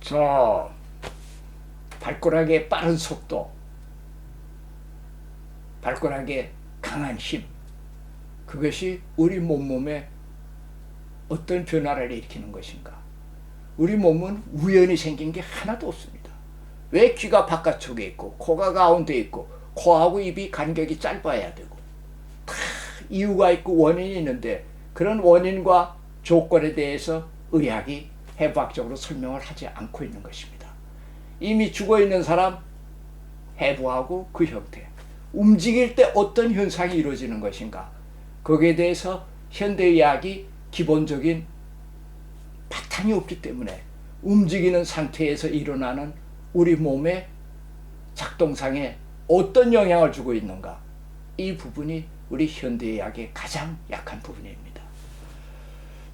자, 발가락의 빠른 속도, 발가락의 강한 힘, 그것이 우리 몸몸에 어떤 변화를 일으키는 것인가? 우리 몸은 우연히 생긴 게 하나도 없습니다. 왜 귀가 바깥쪽에 있고 코가 가운데 있고 코하고 입이 간격이 짧아야 되고 다 이유가 있고 원인이 있는데, 그런 원인과 조건에 대해서 의학이 해부학적으로 설명을 하지 않고 있는 것입니다. 이미 죽어있는 사람 해부하고 그 형태, 움직일 때 어떤 현상이 이루어지는 것인가, 거기에 대해서 현대의학이 기본적인 바탕이 없기 때문에 움직이는 상태에서 일어나는 우리 몸의 작동상에 어떤 영향을 주고 있는가, 이 부분이 우리 현대의학의 가장 약한 부분입니다.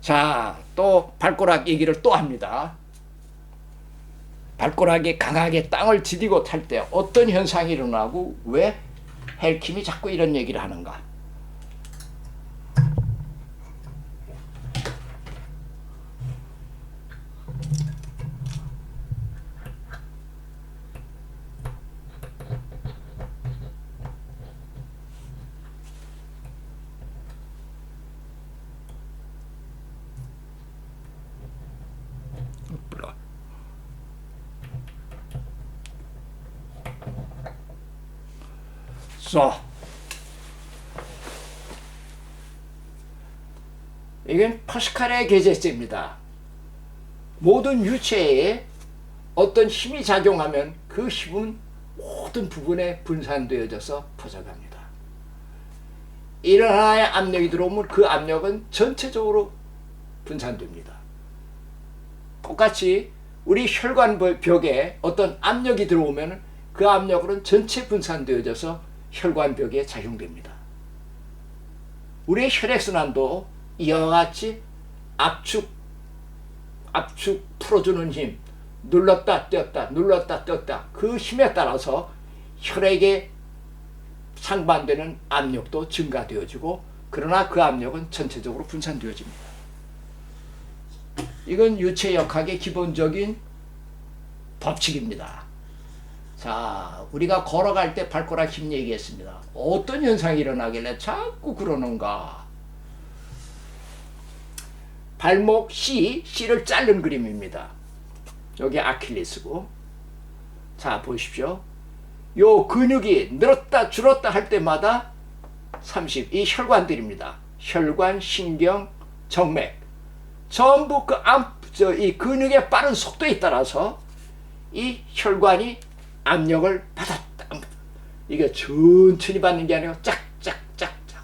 자, 또 발가락 얘기를 또 합니다. 발가락이 강하게 땅을 디디고 탈 때 어떤 현상이 일어나고 왜 헬킴이 자꾸 이런 얘기를 하는가? 이건 파스칼의 계제제입니다. 모든 유체에 어떤 힘이 작용하면 그 힘은 모든 부분에 분산되어져서 퍼져갑니다. 이런 하나의 압력이 들어오면 그 압력은 전체적으로 분산됩니다. 똑같이 우리 혈관벽에 어떤 압력이 들어오면 그 압력은 전체 분산되어져서 혈관벽에 작용됩니다. 우리의 혈액순환도 이와 같이 압축 풀어주는 힘, 눌렀다 뗐다 그 힘에 따라서 혈액에 상반되는 압력도 증가되어지고, 그러나 그 압력은 전체적으로 분산되어집니다. 이건 유체역학의 기본적인 법칙입니다. 자, 우리가 걸어갈 때 발가락 힘 얘기했습니다. 어떤 현상이 일어나길래 자꾸 그러는가? 발목 C를 자른 그림입니다. 여기 아킬레스고. 자, 보십시오. 요 근육이 늘었다 줄었다 할 때마다 30, 이 혈관들입니다. 혈관, 신경, 정맥. 전부 이 근육의 빠른 속도에 따라서 이 혈관이 압력을 받았다. 이게 천천히 받는 게 아니고 짝짝짝짝.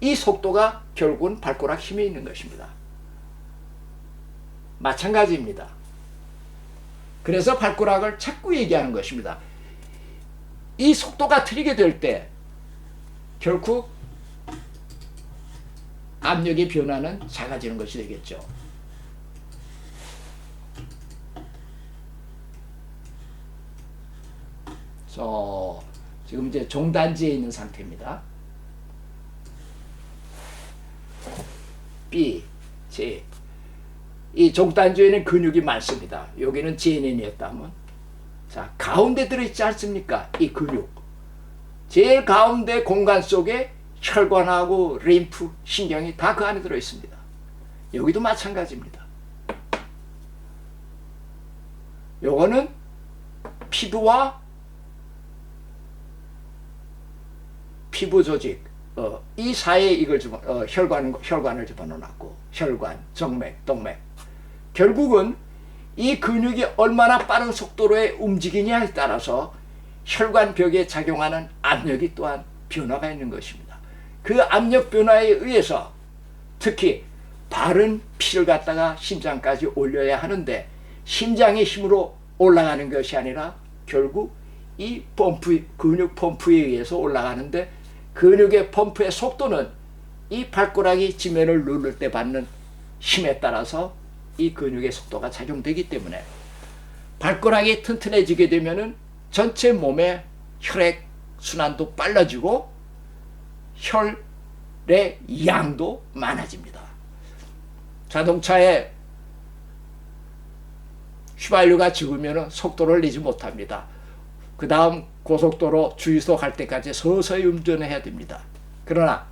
이 속도가 결국은 발가락 힘에 있는 것입니다. 마찬가지입니다. 그래서 발가락을 자꾸 얘기하는 것입니다. 이 속도가 틀리게 될 때 결국 압력의 변화는 작아지는 것이 되겠죠. 지금 이제 종단지에 있는 상태입니다. B, J. 이 종단지에는 근육이 많습니다. 여기는 제넨이었다면, 자, 가운데 들어있지 않습니까? 이 근육. 제일 가운데 공간 속에 혈관하고 림프, 신경이 다 그 안에 들어있습니다. 여기도 마찬가지입니다. 요거는 피부와 피부 조직, 이 사이에 이걸 혈관을 집어넣어놨고, 혈관, 정맥, 동맥. 결국은 이 근육이 얼마나 빠른 속도로 움직이냐에 따라서 혈관벽에 작용하는 압력이 또한 변화가 있는 것입니다. 그 압력 변화에 의해서 특히 바른 피를 갖다가 심장까지 올려야 하는데, 심장의 힘으로 올라가는 것이 아니라 결국 이 근육 펌프에 의해서 올라가는데, 근육의 펌프의 속도는 이 발가락이 지면을 누를 때 받는 힘에 따라서 이 근육의 속도가 작용되기 때문에, 발가락이 튼튼해지게 되면은 전체 몸의 혈액 순환도 빨라지고 혈의 양도 많아집니다. 자동차의 휘발유가 적으면 속도를 내지 못합니다. 그 다음 고속도로 주유소 갈 때까지 서서히 운전해야 됩니다. 그러나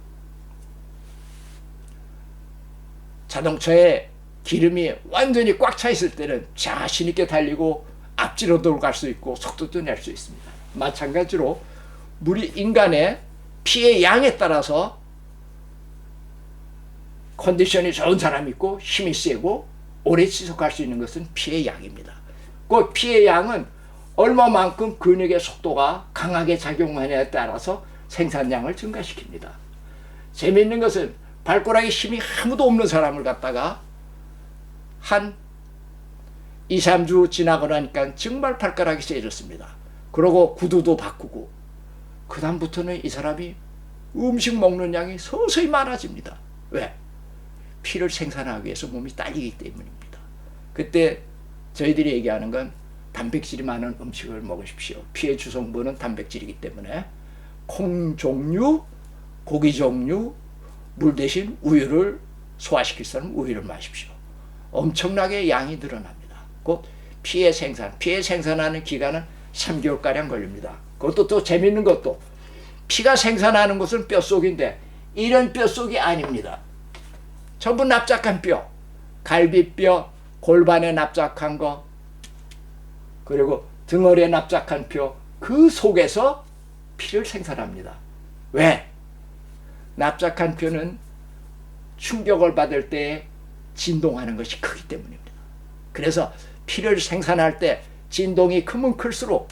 자동차에 기름이 완전히 꽉 차 있을 때는 자신 있게 달리고 앞지로도 갈 수 있고 속도도 낼 수 있습니다. 마찬가지로 우리 인간의 피의 양에 따라서 컨디션이 좋은 사람이 있고 힘이 세고 오래 지속할 수 있는 것은 피의 양입니다. 그 피의 양은 얼마만큼 근육의 속도가 강하게 작용하느냐에 따라서 생산량을 증가시킵니다. 재미있는 것은 발가락에 힘이 아무도 없는 사람을 갖다가 한 2, 3주 지나고 나니까 정말 발가락이 세졌습니다. 그러고 구두도 바꾸고 그 다음부터는 이 사람이 음식 먹는 양이 서서히 많아집니다. 왜? 피를 생산하기 위해서 몸이 딸리기 때문입니다. 그때 저희들이 얘기하는 건 단백질이 많은 음식을 먹으십시오. 피의 주성분은 단백질이기 때문에 콩 종류, 고기 종류, 물 대신 우유를 소화시킬 사람은 우유를 마십시오. 엄청나게 양이 늘어납니다. 곧 피의 생산하는 기간은 3개월가량 걸립니다. 그것도 또 재밌는 것도 피가 생산하는 것은 뼛속인데 이런 뼛속이 아닙니다. 전부 납작한 뼈, 갈비뼈, 골반에 납작한 거, 그리고 등허리에 납작한 뼈, 그 속에서 피를 생산합니다. 왜? 납작한 뼈는 충격을 받을 때 진동하는 것이 크기 때문입니다. 그래서 피를 생산할 때 진동이 크면 클수록,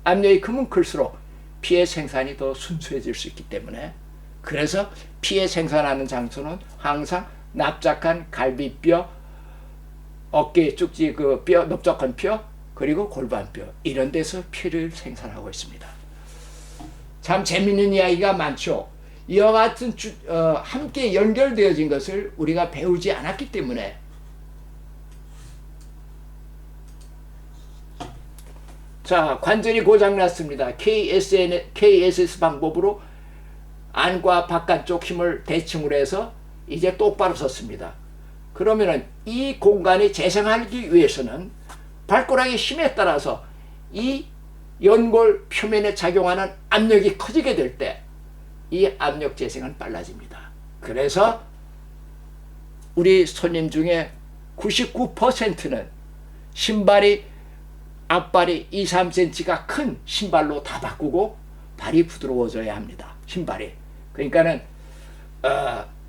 압력이 크면 클수록 피의 생산이 더 순수해질 수 있기 때문에, 그래서 피의 생산하는 장소는 항상 납작한 갈비뼈, 어깨 쭉지 그 뼈, 넓적한 뼈, 그리고 골반뼈, 이런 데서 피를 생산하고 있습니다. 참 재미있는 이야기가 많죠. 이와 같은 함께 연결되어진 것을 우리가 배우지 않았기 때문에 자, 관절이 고장났습니다. KSS 방법으로 안과 바깥쪽 힘을 대칭으로 해서 이제 똑바로 섰습니다. 그러면은 이 공간이 재생하기 위해서는 발가락의 힘에 따라서 이 연골 표면에 작용하는 압력이 커지게 될 때 이 압력 재생은 빨라집니다. 그래서 우리 손님 중에 99%는 신발이 앞발이 2, 3cm가 큰 신발로 다 바꾸고 발이 부드러워져야 합니다. 신발이. 그러니까는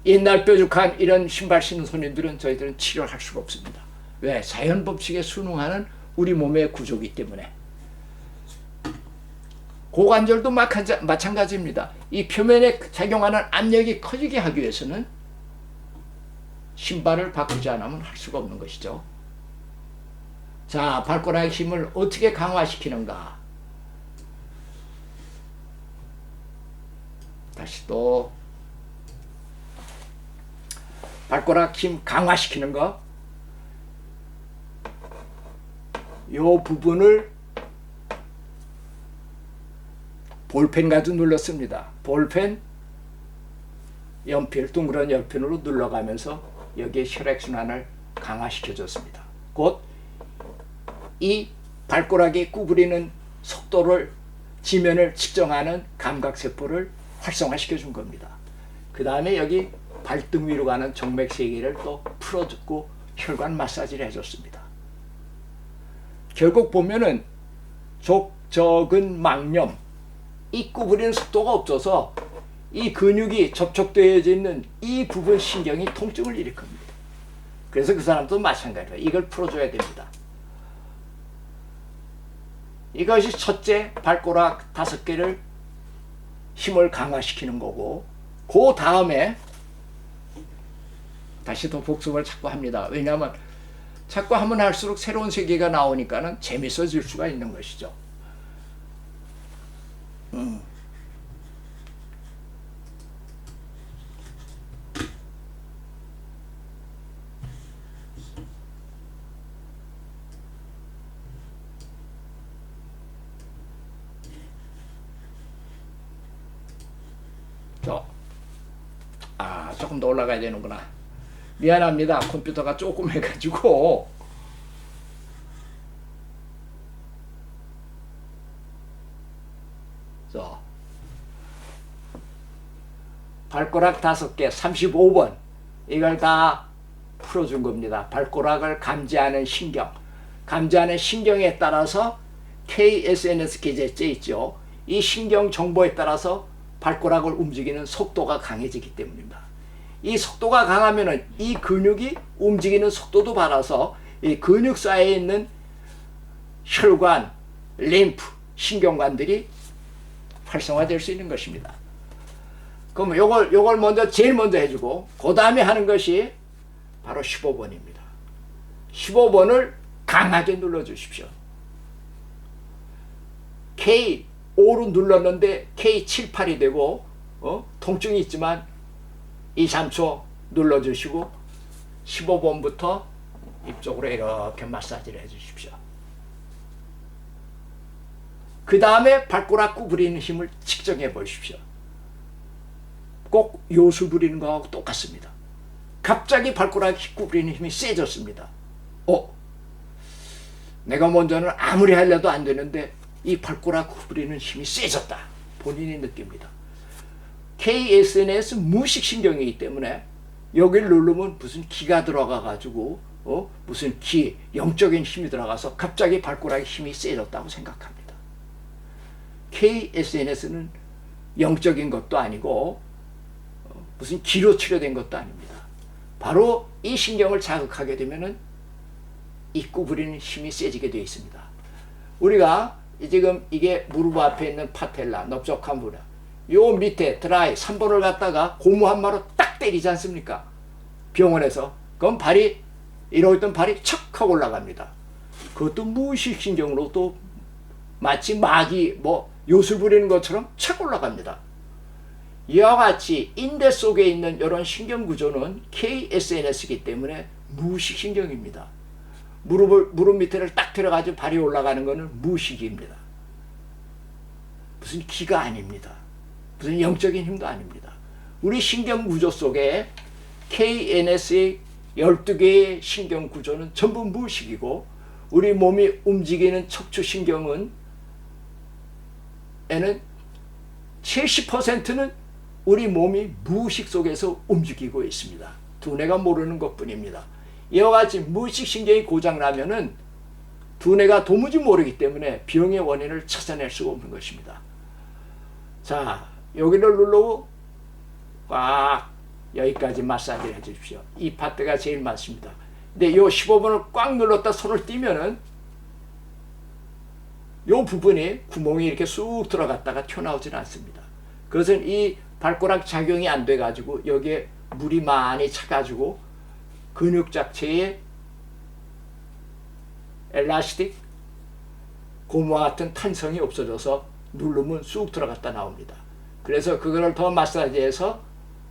옛날 뾰족한 이런 신발 신는 손님들은 저희들은 치료를 할 수가 없습니다. 왜? 자연 법칙에 순응하는 우리 몸의 구조이기 때문에. 고관절도 마찬가지입니다. 이 표면에 작용하는 압력이 커지게 하기 위해서는 신발을 바꾸지 않으면 할 수가 없는 것이죠. 자, 발가락의 힘을 어떻게 강화시키는가? 다시 또 발가락 힘 강화시키는 거. 요 부분을 볼펜 가지고 눌렀습니다. 볼펜, 연필, 둥그런 연필로 눌러가면서 여기에 혈액순환을 강화시켜줬습니다. 곧 이 발가락이 구부리는 속도를, 지면을 측정하는 감각세포를 활성화시켜 준 겁니다. 그 다음에 여기 발등 위로 가는 정맥 3개를 또 풀어주고 혈관 마사지를 해줬습니다. 결국 보면은 족저근 망념, 이 구부리는 속도가 없어서 이 근육이 접촉되어 있는 이 부분 신경이 통증을 일으킵니다. 그래서 그 사람도 마찬가지로 이걸 풀어줘야 됩니다. 이것이 첫째, 발가락 5개를 힘을 강화시키는 거고, 그 다음에 다시 더 복습을 자꾸 합니다. 왜냐하면 자꾸 하면 할수록 새로운 세계가 나오니까는 재밌어질 수가 있는 것이죠. 조금 더 올라가야 되는구나. 미안합니다. 컴퓨터가 조금 해가지고 발가락 5개 35번 이걸 다 풀어준 겁니다. 발가락을 감지하는 신경, 감지하는 신경에 따라서 KSNS 계제체 있죠. 이 신경 정보에 따라서 발가락을 움직이는 속도가 강해지기 때문입니다. 이 속도가 강하면은 이 근육이 움직이는 속도도 받아서 이 근육 사이에 있는 혈관, 림프, 신경관들이 활성화될 수 있는 것입니다. 그럼 요걸 먼저 제일 먼저 해주고 그 다음에 하는 것이 바로 15번입니다. 15번을 강하게 눌러주십시오. K5로 눌렀는데 K7, 8이 되고 통증이 있지만 2, 3초 눌러주시고 15번부터 입쪽으로 이렇게 마사지를 해주십시오. 그 다음에 발가락 구부리는 힘을 측정해 보십시오. 꼭 요술 부리는 거하고 똑같습니다. 갑자기 발가락 구부리는 힘이 세졌습니다. 내가 먼저는 아무리 하려도 안 되는데 이 발가락 구부리는 힘이 세졌다. 본인이 느낍니다. KSNS 무의식신경이기 때문에 여기를 누르면 무슨 기가 들어가 가지고 무슨 기, 영적인 힘이 들어가서 갑자기 발가락의 힘이 세졌다고 생각합니다. KSNS는 영적인 것도 아니고 무슨 기로 치료된 것도 아닙니다. 바로 이 신경을 자극하게 되면은 이 구부리는 힘이 세지게 되어 있습니다. 우리가 지금 이게 무릎 앞에 있는 파텔라, 넓적한 부분, 요 밑에 드라이 3번을 갖다가 고무 한마로 딱 때리지 않습니까? 병원에서. 그럼 발이 이러고 있던 발이 척 하고 올라갑니다. 그것도 무의식신경으로 또 마치 마귀 요술 부리는 것처럼 척 올라갑니다. 이와 같이 인대 속에 있는 이런 신경 구조는 KSNS이기 때문에 무의식신경입니다. 무릎 밑에를 딱 들어가지고 발이 올라가는 것은 무의식입니다. 무슨 기가 아닙니다. 무슨 영적인 힘도 아닙니다. 우리 신경 구조 속에 KNS의 12개의 신경 구조는 전부 무의식이고 우리 몸이 움직이는 척추신경은 에는 70%는 우리 몸이 무의식 속에서 움직이고 있습니다. 두뇌가 모르는 것뿐입니다. 이와 같이 무의식 신경이 고장나면은 두뇌가 도무지 모르기 때문에 병의 원인을 찾아낼 수가 없는 것입니다. 자, 여기를 누르고 꽉 여기까지 마사지를 해주십시오. 이 파트가 제일 많습니다. 근데 요 15번을 꽉 눌렀다 손을 띄면은 요 부분이 구멍이 이렇게 쑥 들어갔다가 튀어나오지는 않습니다. 그것은 이 발가락 작용이 안 돼가지고 여기에 물이 많이 차가지고 근육 자체에 엘라스틱 고무와 같은 탄성이 없어져서 누르면 쑥 들어갔다 나옵니다. 그래서 그거를 더 마사지해서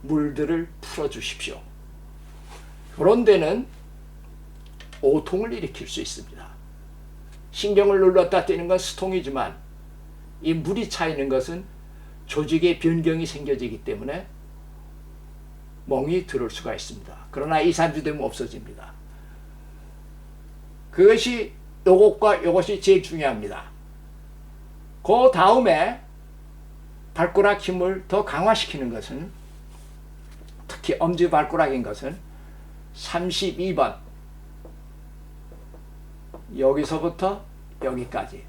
물들을 풀어주십시오. 그런 데는 오통을 일으킬 수 있습니다. 신경을 눌렀다 떼는 건 스통이지만 이 물이 차 있는 것은 조직의 변경이 생겨지기 때문에 멍이 들을 수가 있습니다. 그러나 2, 3주 되면 없어집니다. 그것이 요것과 요것이 제일 중요합니다. 그 다음에 발가락 힘을 더 강화시키는 것은 특히 엄지발가락인 것은 32번 여기서부터 여기까지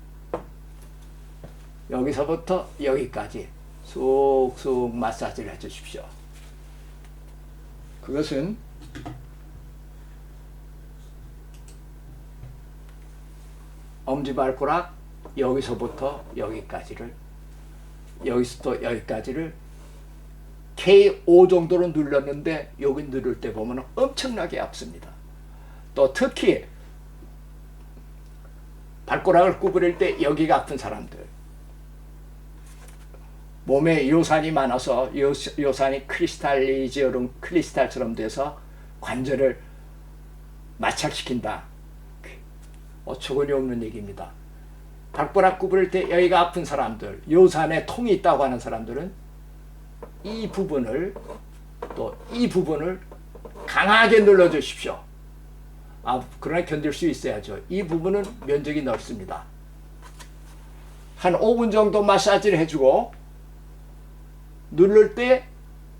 여기서부터 여기까지 쑥쑥 마사지를 해주십시오. 그것은 엄지발가락 여기서부터 여기까지를 K5 정도로 눌렀는데 여기 누를 때 보면 엄청나게 아픕니다. 또 특히 발가락을 구부릴 때 여기가 아픈 사람들, 몸에 요산이 많아서 요산이 크리스탈처럼 돼서 관절을 마찰시킨다. 어처구니 없는 얘기입니다. 발가락 구부릴 때 여기가 아픈 사람들, 요산에 통이 있다고 하는 사람들은 이 부분을 강하게 눌러주십시오. 그러나 견딜 수 있어야죠. 이 부분은 면적이 넓습니다. 한 5분 정도 마사지를 해주고 누를 때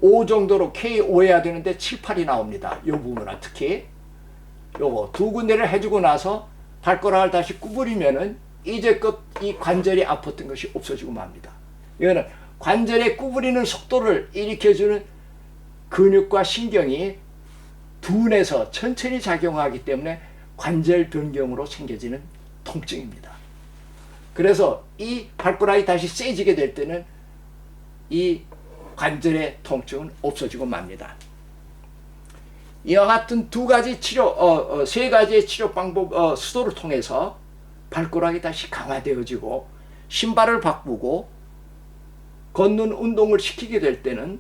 5 정도로 K5해야 되는데 7, 8이 나옵니다. 이 부분은 특히 요거 두 군데를 해주고 나서 발가락을 다시 구부리면은 이제껏 이 관절이 아팠던 것이 없어지고 맙니다. 이거는 관절의 구부리는 속도를 일으켜주는 근육과 신경이 둔해서 천천히 작용하기 때문에 관절 변경으로 생겨지는 통증입니다. 그래서 이 발가락이 다시 세지게 될 때는 이 관절의 통증은 없어지고 맙니다. 이와 같은 두 가지 치료, 세 가지의 치료 방법, 수도를 통해서 발가락이 다시 강화되어지고 신발을 바꾸고 걷는 운동을 시키게 될 때는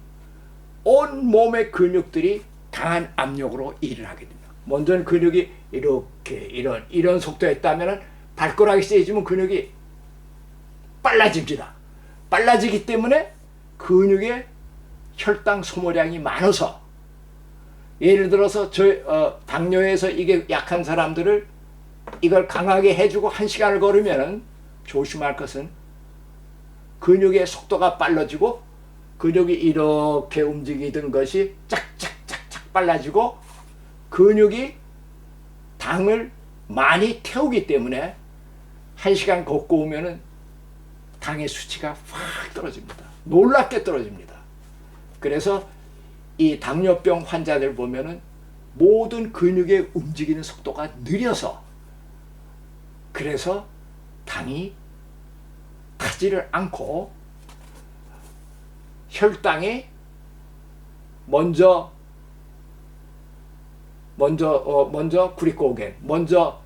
온 몸의 근육들이 강한 압력으로 일을 하게 됩니다. 먼저는 근육이 이렇게 이런 속도에 있다면 발가락이 세지면 근육이 빨라집니다. 빨라지기 때문에 근육의 혈당 소모량이 많아서 예를 들어서 당뇨에서 이게 약한 사람들을 이걸 강하게 해주고 1시간을 걸으면은 조심할 것은 근육의 속도가 빨라지고 근육이 이렇게 움직이던 것이 짝짝짝짝 빨라지고 근육이 당을 많이 태우기 때문에 1시간 걷고 오면은 당의 수치가 확 떨어집니다. 놀랍게 떨어집니다. 그래서 이 당뇨병 환자들 보면은 모든 근육의 움직이는 속도가 느려서 그래서 당이 타지를 않고 혈당이 먼저 구리코겐 먼저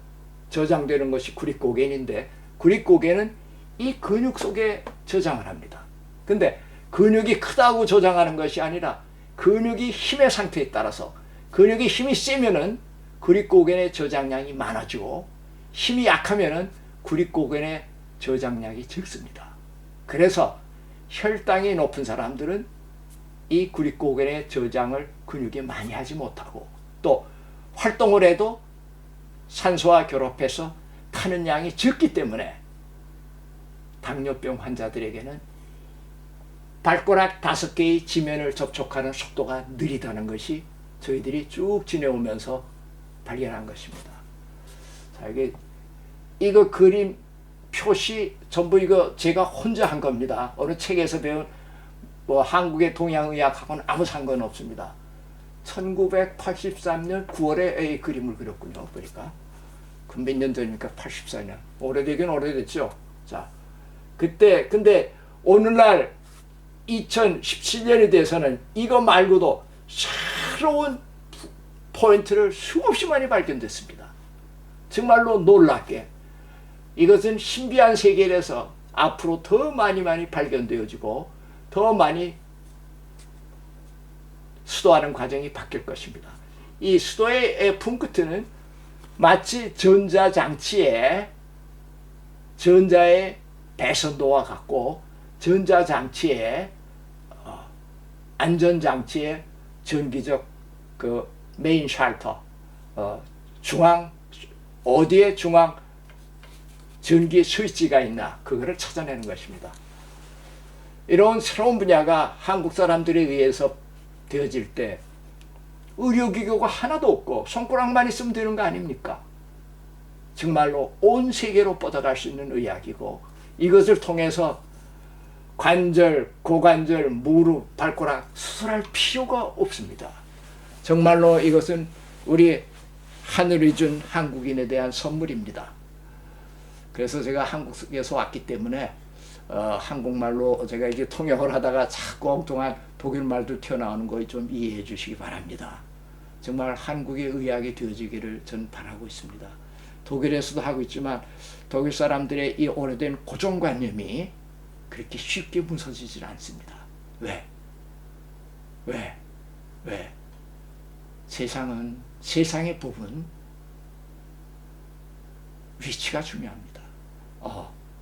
저장되는 것이 구리코겐인데 구리코겐은 이 근육 속에 저장을 합니다. 근데 근육이 크다고 저장하는 것이 아니라 근육이 힘의 상태에 따라서 근육이 힘이 세면은 구리코겐의 저장량이 많아지고 힘이 약하면은 구리코겐의 저장량이 적습니다. 그래서 혈당이 높은 사람들은 이 구리코겐의 저장을 근육에 많이 하지 못하고 또 활동을 해도 산소와 결합해서 타는 양이 적기 때문에 당뇨병 환자들에게는 발가락 5개의 지면을 접촉하는 속도가 느리다는 것이 저희들이 쭉 지내오면서 발견한 것입니다. 자, 이거 그림 표시 전부 이거 제가 혼자 한 겁니다. 어느 책에서 배운 뭐 한국의 동양의학하고는 아무 상관없습니다. 1983년 9월에 이 그림을 그렸군요. 보니까 그 몇 년 전입니까? 84년. 오래되긴 오래됐죠. 자, 그때 근데 오늘날 2017년에 대해서는 이거 말고도 새로운 포인트를 수없이 많이 발견됐습니다. 정말로 놀랍게 이것은 신비한 세계에서 앞으로 더 많이 발견되어지고 더 많이 수도하는 과정이 바뀔 것입니다. 이 수도의 품끝은 마치 전자장치의 배선도와 같고 전자장치의 안전장치의 전기적 그 메인 샬터 어디에 중앙 전기 스위치가 있나 그거를 찾아내는 것입니다. 이런 새로운 분야가 한국 사람들에 의해서 되어질 때 의료기구가 하나도 없고 손가락만 있으면 되는 거 아닙니까? 정말로 온 세계로 뻗어갈 수 있는 의학이고 이것을 통해서 관절, 고관절, 무릎, 발가락 수술할 필요가 없습니다. 정말로 이것은 우리 하늘이 준 한국인에 대한 선물입니다. 그래서 제가 한국에서 왔기 때문에 한국말로 제가 이제 통역을 하다가 자꾸 엉뚱한 독일말도 튀어나오는 거 좀 이해해 주시기 바랍니다. 정말 한국의 의학이 되어지기를 전 바라고 있습니다. 독일에서도 하고 있지만 독일 사람들의 이 오래된 고정관념이 그렇게 쉽게 무너지질 않습니다. 왜? 세상의 부분 위치가 중요합니다.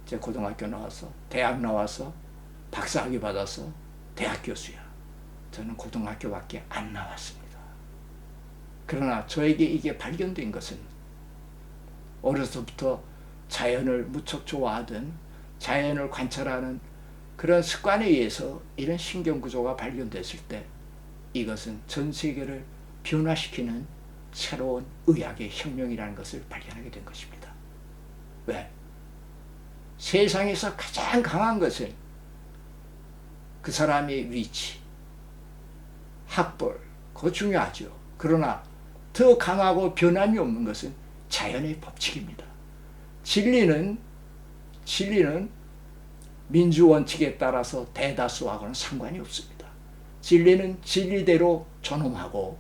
제 고등학교 나와서 대학 나와서 박사학위 받아서 대학 교수야. 저는 고등학교밖에 안 나왔습니다. 그러나 저에게 이게 발견된 것은 어려서부터 자연을 무척 좋아하던 자연을 관찰하는 그런 습관에 의해서 이런 신경구조가 발견됐을 때 이것은 전 세계를 변화시키는 새로운 의학의 혁명이라는 것을 발견하게 된 것입니다. 왜? 세상에서 가장 강한 것은 그 사람의 위치, 학벌, 그거 중요하죠. 그러나 더 강하고 변함이 없는 것은 자연의 법칙입니다. 진리는 민주원칙에 따라서 대다수하고는 상관이 없습니다. 진리는 진리대로 존엄하고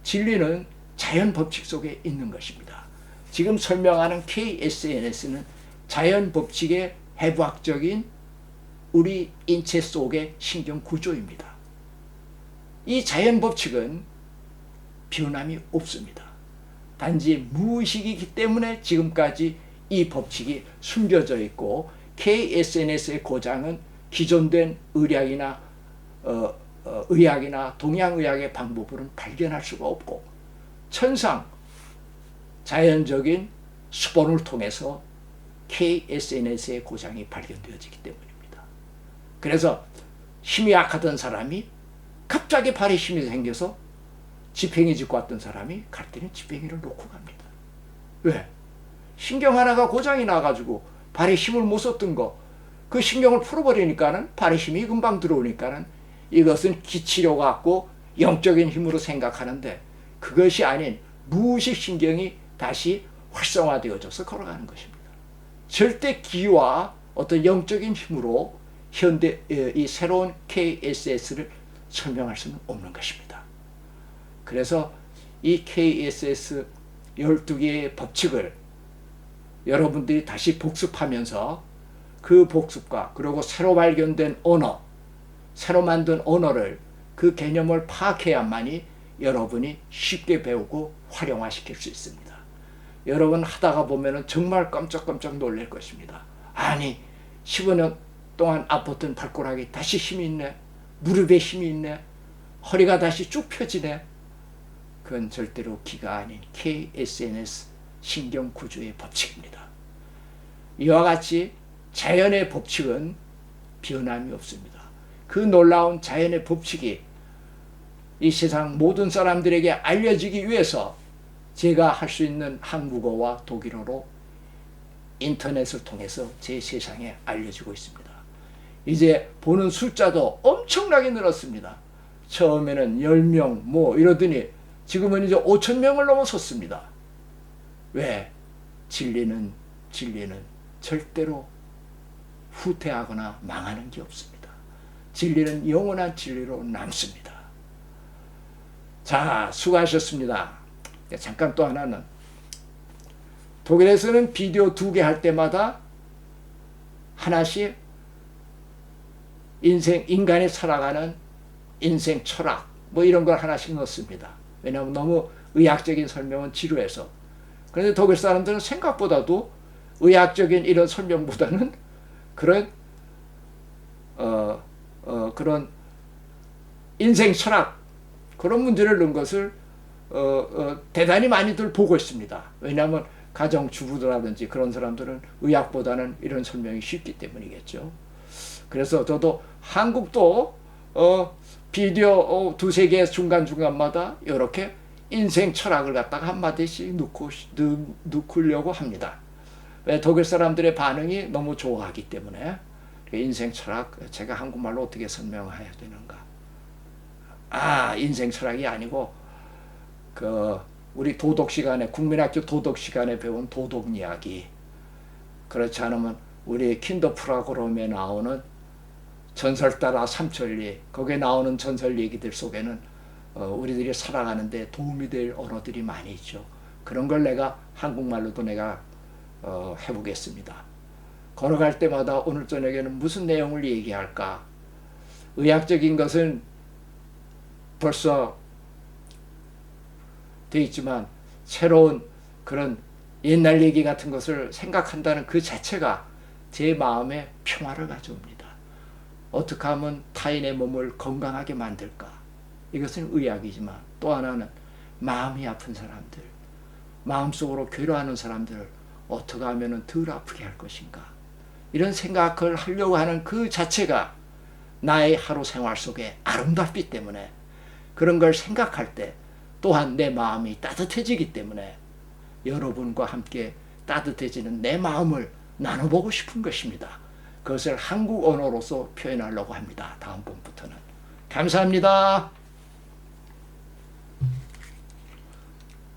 진리는 자연 법칙 속에 있는 것입니다. 지금 설명하는 KSNS는 자연 법칙의 해부학적인 우리 인체 속의 신경 구조입니다. 이 자연 법칙은 변함이 없습니다. 단지 무의식이기 때문에 지금까지 이 법칙이 숨겨져 있고 KSNS의 고장은 기존된 의학이나 동양의학의 방법으로는 발견할 수가 없고 천상 자연적인 수본을 통해서 KSNS의 고장이 발견되어지기 때문입니다. 그래서 힘이 약하던 사람이 갑자기 발에 힘이 생겨서 지팽이 짚고 왔던 사람이 갈 때는 지팽이를 놓고 갑니다. 왜? 신경 하나가 고장이 나가지고 발에 힘을 못 썼던 거, 그 신경을 풀어버리니까는 발에 힘이 금방 들어오니까는 이것은 기치료 같고 영적인 힘으로 생각하는데 그것이 아닌 무의식 신경이 다시 활성화되어져서 걸어가는 것입니다. 절대 기와 어떤 영적인 힘으로 이 새로운 KSS를 설명할 수는 없는 것입니다. 그래서 이 KSS 12개의 법칙을 여러분들이 다시 복습하면서 그 복습과 그리고 새로 발견된 언어, 새로 만든 언어를 그 개념을 파악해야만이 여러분이 쉽게 배우고 활용화시킬 수 있습니다. 여러분 하다가 보면은 정말 깜짝깜짝 놀랄 것입니다. 아니 15년 동안 아팠던 발가락이 다시 힘이 있네. 무릎에 힘이 있네. 허리가 다시 쭉 펴지네. 그건 절대로 기가 아닌 KSNS 신경구조의 법칙입니다. 이와 같이 자연의 법칙은 변함이 없습니다. 그 놀라운 자연의 법칙이 이 세상 모든 사람들에게 알려지기 위해서 제가 할 수 있는 한국어와 독일어로 인터넷을 통해서 제 세상에 알려지고 있습니다. 이제 보는 숫자도 엄청나게 늘었습니다. 처음에는 10명 뭐 이러더니 지금은 이제 5,000명을 넘어섰습니다. 왜? 진리는 절대로 후퇴하거나 망하는 게 없습니다. 진리는 영원한 진리로 남습니다. 자, 수고하셨습니다. 잠깐 또 하나는 독일에서는 비디오 2개 할 때마다 하나씩 인간이 살아가는 인생 철학 뭐 이런 걸 하나씩 넣습니다. 왜냐하면 너무 의학적인 설명은 지루해서. 그런데 독일 사람들은 생각보다도 의학적인 이런 설명보다는 그런 그런 인생 철학 그런 문제를 넣은 것을 대단히 많이들 보고 있습니다. 왜냐하면 가정주부들이라든지 그런 사람들은 의학보다는 이런 설명이 쉽기 때문이겠죠. 그래서 저도 한국도 비디오 2-3개 중간중간마다 이렇게 인생 철학을 갖다가 한마디씩 넣으려고 합니다. 왜? 독일 사람들의 반응이 너무 좋아하기 때문에. 인생 철학, 제가 한국말로 어떻게 설명해야 되는가? 인생 철학이 아니고 우리 도덕 시간에, 국민학교 도덕 시간에 배운 도덕 이야기. 그렇지 않으면 우리 킨더 프로그램에 나오는 전설 따라 삼천리, 거기에 나오는 전설 얘기들 속에는 우리들이 살아가는데 도움이 될 언어들이 많이 있죠. 그런 걸 내가 한국말로도 내가 해보겠습니다. 걸어갈 때마다 오늘 저녁에는 무슨 내용을 얘기할까? 의학적인 것은 벌써 돼 있지만 새로운 그런 옛날 얘기 같은 것을 생각한다는 그 자체가 제 마음에 평화를 가져옵니다. 어떻게 하면 타인의 몸을 건강하게 만들까? 이것은 의학이지만 또 하나는 마음이 아픈 사람들, 마음속으로 괴로워하는 사람들을 어떻게 하면 덜 아프게 할 것인가? 이런 생각을 하려고 하는 그 자체가 나의 하루 생활 속에 아름답기 때문에 그런 걸 생각할 때 또한 내 마음이 따뜻해지기 때문에 여러분과 함께 따뜻해지는 내 마음을 나눠보고 싶은 것입니다. 그것을 한국 언어로서 표현하려고 합니다. 다음번부터는. 감사합니다.